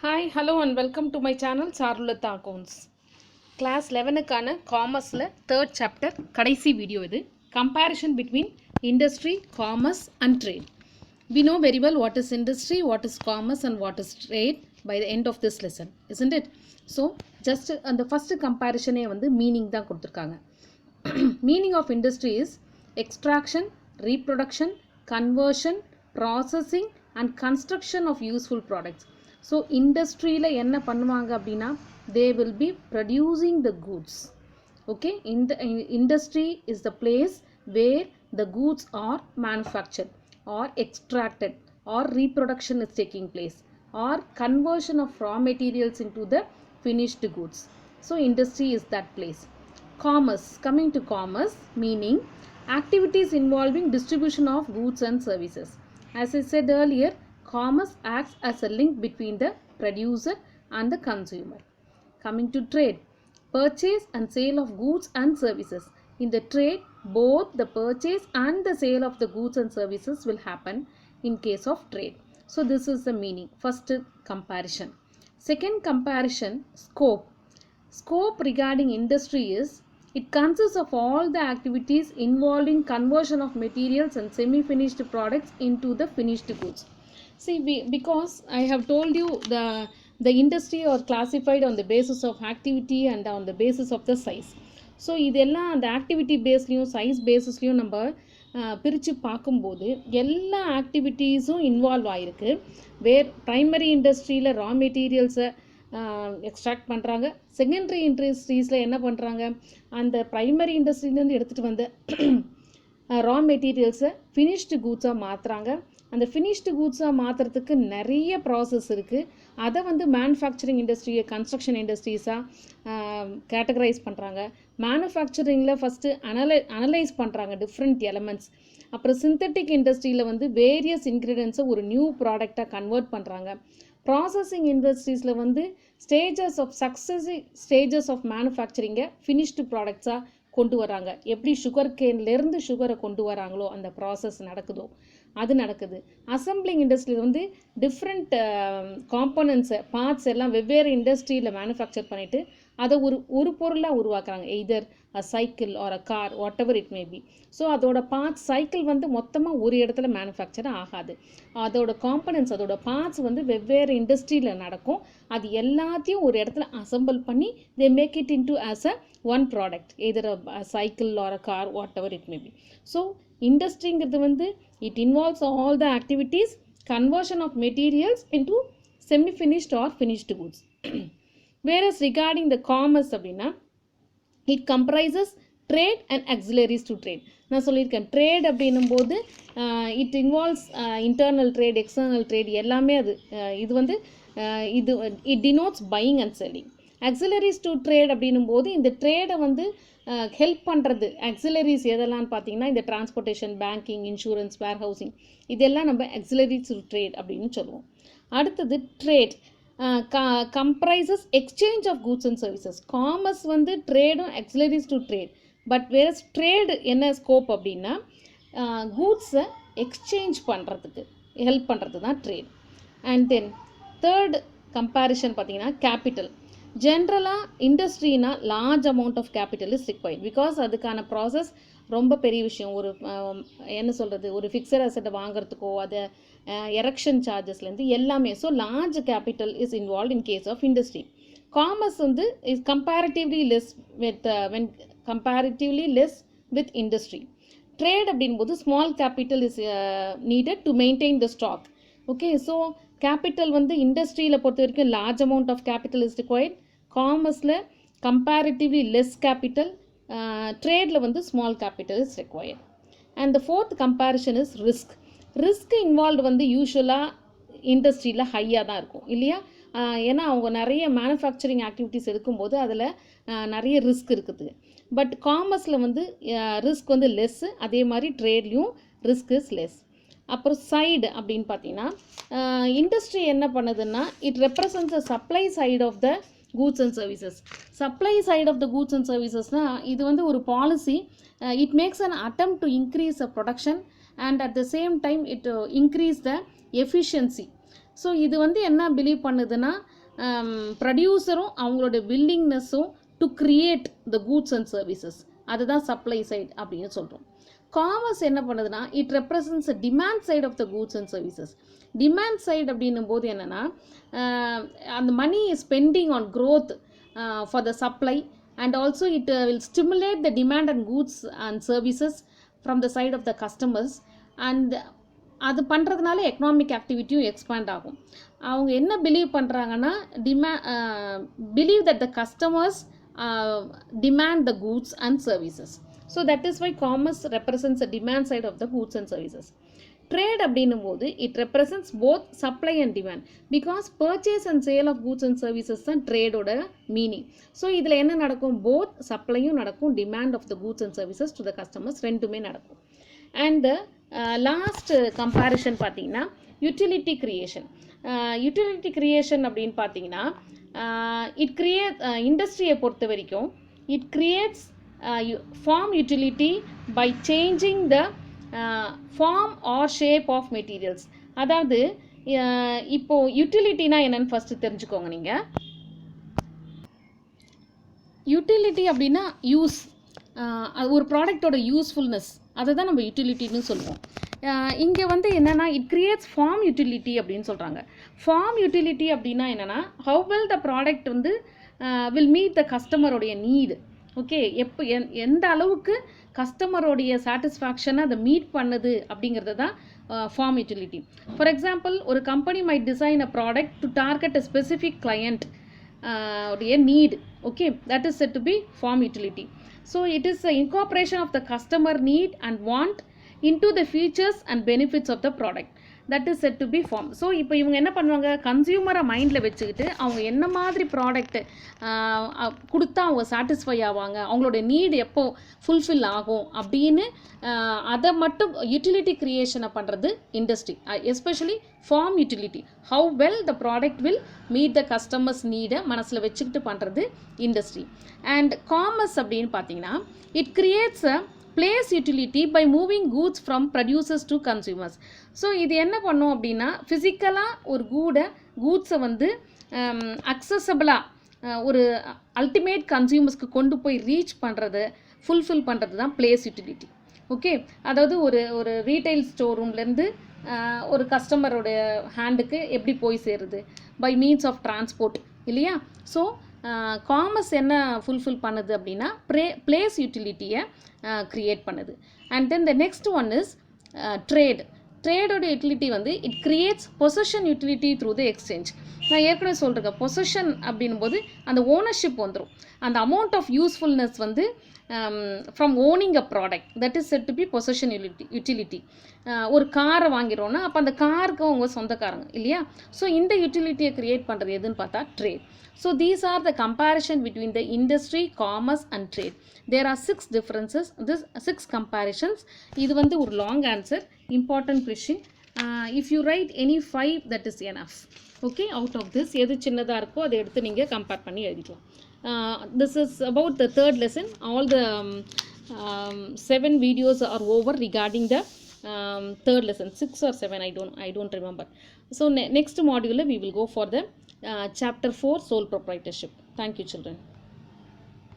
Hi, hello and welcome to my channel Charulata Accounts. Class 11க்கான காமர்ஸில் third chapter கடைசி video இது. Comparison between industry, commerce and trade. We know very well what is industry, what is commerce and what is trade by the end of this lesson, isn't it? So, just அந்த first comparisonே வந்து meaning தான் கொடுத்துருக்காங்க. Meaning of industry is extraction, reproduction, conversion, processing and construction of useful products. So industryல என்ன பண்ணுவாங்க அப்படின்னா they will be producing the goods. Okay, in the industry is the place where the goods are manufactured or extracted or reproduction is taking place or conversion of raw materials into the finished goods. So industry is that place. Commerce, coming to commerce, meaning activities involving distribution of goods and services. As I said earlier, commerce acts as a link between the producer and the consumer. Coming to trade, purchase and sale of goods and services. In the trade, both the purchase and the sale of the goods and services will happen in case of trade. So this is the meaning. First comparison. Second comparison, scope. Scope regarding industry is it consists of all the activities involving conversion of materials and semi-finished products into the finished goods. See, because I have told you the industry are classified on the basis of activity and on the basis of the size. So இதெல்லாம் அந்த activity பேஸ்லேயும் size பேஸஸ்லேயும் நம்ம பிரித்து பார்க்கும்போது எல்லா ஆக்டிவிட்டீஸும் involve ஆகிருக்கு. Primary இண்டஸ்ட்ரியில் ரா மெட்டீரியல்ஸை extract பண்ணுறாங்க. Secondary இண்டஸ்ட்ரீஸில் என்ன பண்ணுறாங்க, அந்த ப்ரைமரி இண்டஸ்ட்ரியிலேருந்து எடுத்துகிட்டு வந்த ரா மெட்டீரியல்ஸை ஃபினிஷ்டு கூட்ஸாக மாற்றுறாங்க. அந்த ஃபினிஷ்டு கூட்ஸாக மாற்றுறதுக்கு நிறைய ப்ராசஸ் இருக்குது. அதை வந்து மேனுஃபேக்சரிங் இண்டஸ்ட்ரியை கன்ஸ்ட்ரக்ஷன் இண்டஸ்ட்ரீஸாக கேட்டகரைஸ் பண்ணுறாங்க. மேனுஃபேக்சரிங்கில் ஃபஸ்ட்டு அனலைஸ் பண்ணுறாங்க டிஃப்ரெண்ட் எலமெண்ட்ஸ். அப்புறம் சிந்தட்டிக் இண்டஸ்ட்ரியில் வந்து வேரியஸ் இன்க்ரீடியன்ஸை ஒரு நியூ ப்ராடக்டாக கன்வெர்ட் பண்ணுறாங்க. ப்ராசஸிங் இண்டஸ்ட்ரீஸில் வந்து stages of successive stages of மேனுஃபேக்சரிங்கை ஃபினிஷ்டு ப்ராடக்ட்ஸாக கொண்டு வராங்க. எப்படி சுகர் கேன்லேருந்து சுகரை கொண்டு வராங்களோ அந்த ப்ராசஸ் நடக்குதோ அது நடக்குது. அசம்பிளிங் இண்டஸ்ட்ரியில் வந்து டிஃப்ரெண்ட் காம்போனன்ட்ஸை பார்ட்ஸ் எல்லாம் வெவ்வேறு இண்டஸ்ட்ரியில் மேனுஃபேக்சர் பண்ணிவிட்டு அதை ஒரு பொருளாக உருவாக்குறாங்க. Either a cycle or a car, whatever it may be. So அதோட பார்ட்ஸ், சைக்கிள் வந்து மொத்தமாக ஒரு இடத்துல மேனுஃபேக்சர் ஆகாது. அதோட காம்பனன்ட்ஸ், அதோட பார்ட்ஸ் வந்து வெவ்வேறு இண்டஸ்ட்ரியில் நடக்கும். அது எல்லாத்தையும் ஒரு இடத்துல அசம்பிள் பண்ணி they make it into as a one product, either a cycle or a car, whatever it may be. So இண்டஸ்ட்ரிங்கிறது வந்து it involves all the activities conversion of materials into semi finished or finished goods. Whereas regarding the commerce அப்படின்னா it comprises trade and auxiliaries to trade. நான் சொல்லியிருக்கேன், trade அப்படின்னும் போது it involves internal trade, external trade எல்லாமே. இது வந்து இது it denotes buying and selling. ஆக்சிலரிஸ் to trade அப்படின்னும் போது இந்த ட்ரேடை வந்து ஹெல்ப் பண்ணுறது ஆக்சிலரிஸ் எதெல்லாம்னு பார்த்தீங்கன்னா இந்த transportation, banking, insurance, warehousing, இதெல்லாம் நம்ம ஆக்சிலரிஸ் டு ட்ரேட் அப்படின்னு சொல்லுவோம். அடுத்தது trade comprises exchange of goods and services. Commerce வந்து ட்ரேடும் ஆக்சிலரிஸ் டு ட்ரேட். பட் வேறு ட்ரேடு என்ன ஸ்கோப் அப்படின்னா கூட்ஸை எக்ஸ்சேஞ்ச் பண்ணுறதுக்கு ஹெல்ப் பண்ணுறது தான் trade. And then third comparison பார்த்தீங்கன்னா கேபிட்டல். ஜென்ரலாக இண்டஸ்ட்ரினா large amount of capital is required. Because அதுக்கான ப்ராசஸ் ரொம்ப பெரிய விஷயம். ஒரு என்ன சொல்கிறது, ஒரு ஃபிக்ஸட் அசெட்டை வாங்குறதுக்கோ அதை எரெக்ஷன் சார்ஜஸ்லேருந்து எல்லாமே. So large capital is involve in case of industry. Commerce வந்து is comparatively less with industry. Trade அப்படின்போது small capital is needed to maintain the stock. Okay, so capital வந்து இண்டஸ்ட்ரியில் பொறுத்த வரைக்கும் large amount of capital is required. காமர்ஸில் comparatively less capital, ட்ரேடில் வந்து small capital is required. And the fourth comparison is risk. Risk involved வந்து யூஸ்வலாக இண்டஸ்ட்ரியில் ஹையாக தான் இருக்கும் இல்லையா? ஏன்னா அவங்க நிறைய மேனுஃபேக்சரிங் ஆக்டிவிட்டீஸ் எடுக்கும்போது அதில் நிறைய ரிஸ்க் இருக்குது. பட் காமர்ஸில் வந்து ரிஸ்க் வந்து லெஸ்ஸு, அதே மாதிரி ட்ரேட்லேயும் ரிஸ்க் இஸ் லெஸ். அப்புறம் சைடு அப்படின்னு பார்த்தீங்கன்னா இண்டஸ்ட்ரி என்ன பண்ணுதுன்னா it represents the supply side of the goods and services. Supply side of the goods and சர்வீசஸ்னால் இது வந்து ஒரு policy. It makes an attempt to increase the production and at the same time it increase the efficiency. So இது வந்து என்ன believe பண்ணுதுன்னா ப்ரொடியூசரும் அவங்களோட வில்லிங்னஸும் to create the goods and services, அதுதான் சப்ளை சைட் அப்படின்னு சொல்கிறோம். காமர்ஸ் என்ன பண்ணுதுன்னா it represents demand side of the goods and services. Demand side அப்படின்னும் போது என்னென்னா அந்த money is spending on growth for the supply and also it will stimulate the demand and goods and services from the side of the customers, and அது பண்ணுறதுனால economic ஆக்டிவிட்டியும் expand ஆகும். அவங்க என்ன believe பண்ணுறாங்கன்னா believe that the customers demand the goods and services. So that is why commerce represents the demand side of the goods and services. Trade அப்படின்னும் போது it represents both supply and demand, because purchase and sale of goods and services தான் ட்ரேடோட meaning. So இதில் என்ன நடக்கும், both சப்ளையும் நடக்கும், demand of the goods and services to the customers ரெண்டுமே நடக்கும். அண்ட் லாஸ்ட் கம்பேரிஷன் பார்த்தீங்கன்னா யூட்டிலிட்டி கிரியேஷன். யூட்டிலிட்டி கிரியேஷன் அப்படின்னு பார்த்தீங்கன்னா இட் கிரியேட் இண்டஸ்ட்ரியை பொறுத்த வரைக்கும் it creates form utility by changing the form or shape of materials. அதாவது இப்போது யூட்டிலிட்டினா என்னென்னு ஃபஸ்ட்டு தெரிஞ்சுக்கோங்க. நீங்கள் யூட்டிலிட்டி அப்படின்னா யூஸ், ஒரு ப்ராடக்டோட யூஸ்ஃபுல்னஸ், அதை தான் நம்ம யூட்டிலிட்டின்னு சொல்லுவோம். இங்கே வந்து என்னென்னா இட் கிரியேட்ஸ் ஃபார்ம் யூட்டிலிட்டி அப்படின்னு சொல்கிறாங்க. ஃபார்ம் யூட்டிலிட்டி அப்படின்னா என்னென்னா ஹவ் வெல் த ப்ராடக்ட் வந்து வில் மீட் த கஸ்டமருடைய நீடு. ஓகே, எந்த அளவுக்கு கஸ்டமரோடைய சாட்டிஸ்ஃபேக்ஷனை அதை மீட் பண்ணுது அப்படிங்கிறது தான் ஃபார்ம் யூட்டிலிட்டி. ஃபார் எக்ஸாம்பிள், ஒரு company might design a product to target a specific client உடைய need. Okay, that is set to be form utility. So it is a incorporation of the customer need and want into the features and benefits of the product. That is set to be form. So இப்போ இவங்க என்ன பண்ணுவாங்க, கன்சியூமரை மைண்டில் வச்சுக்கிட்டு அவங்க என்ன மாதிரி product கொடுத்தா அவங்க சாட்டிஸ்ஃபை ஆவாங்க, அவங்களோட நீடு எப்போ ஃபுல்ஃபில் ஆகும் அப்படின்னு அதை மட்டும் யூட்டிலிட்டி க்ரியேஷனை பண்ணுறது industry. Especially form utility, how well the product will meet the customers நீடை மனசில் வச்சுக்கிட்டு பண்ணுறது இண்டஸ்ட்ரி. அண்ட் காமர்ஸ் அப்படின்னு பார்த்தீங்கன்னா it creates a place utility by moving goods from producers to consumers. So இது என்ன பண்ணும் அப்படின்னா ஃபிசிக்கலாக ஒரு கூட்ஸை வந்து அக்சசபிளாக ஒரு அல்டிமேட் கன்சியூமர்ஸ்க்கு கொண்டு போய் ரீச் பண்ணுறது, ஃபுல்ஃபில் பண்ணுறது தான் பிளேஸ் யூட்டிலிட்டி. ஓகே, அதாவது ஒரு ரீட்டைல் ஸ்டோர் ரூம்லேருந்து ஒரு கஸ்டமரோடைய ஹேண்டுக்கு எப்படி போய் சேருது, பை மீன்ஸ் ஆஃப் டிரான்ஸ்போர்ட் இல்லையா. ஸோ காமர்ஸ் என்ன ஃபுல்ஃபில் பண்ணுது அப்படின்னா பிளேஸ் யூட்டிலிட்டியை க்ரியேட் பண்ணுது. And then the next one is trade. ட்ரேடோட யூட்டிலிட்டி வந்து it creates possession utility through the exchange. நான் ஏற்கனவே சொல்கிறேன், பொசஷன் அப்படின்னும் போது அந்த ஓனர்ஷிப் வந்துடும், அந்த அமௌண்ட் ஆஃப் யூஸ்ஃபுல்னஸ் வந்து from owning a product, that is set to be possession utility. ஒரு காரை வாங்கிறோன்னா அப்போ அந்த காருக்கு அவங்க சொந்தக்காரங்க இல்லையா. ஸோ இந்த யூட்டிலிட்டியை க்ரியேட் பண்ணுறது எதுன்னு பார்த்தா trade. So these are the comparison between the industry, commerce and trade. There are 6 differences, this 6 comparisons. இது வந்து ஒரு long answer, important question. If you write any 5 that is enough. Okay, out of this எது சின்னதாக இருக்கோ அதை எடுத்து நீங்கள் compare பண்ணி எழுதிக்கலாம். This is about the third lesson. All the 7 videos are over regarding the third lesson. 6 or 7, I don't remember. So next module we will go for the chapter 4, sole proprietorship. Thank you, children.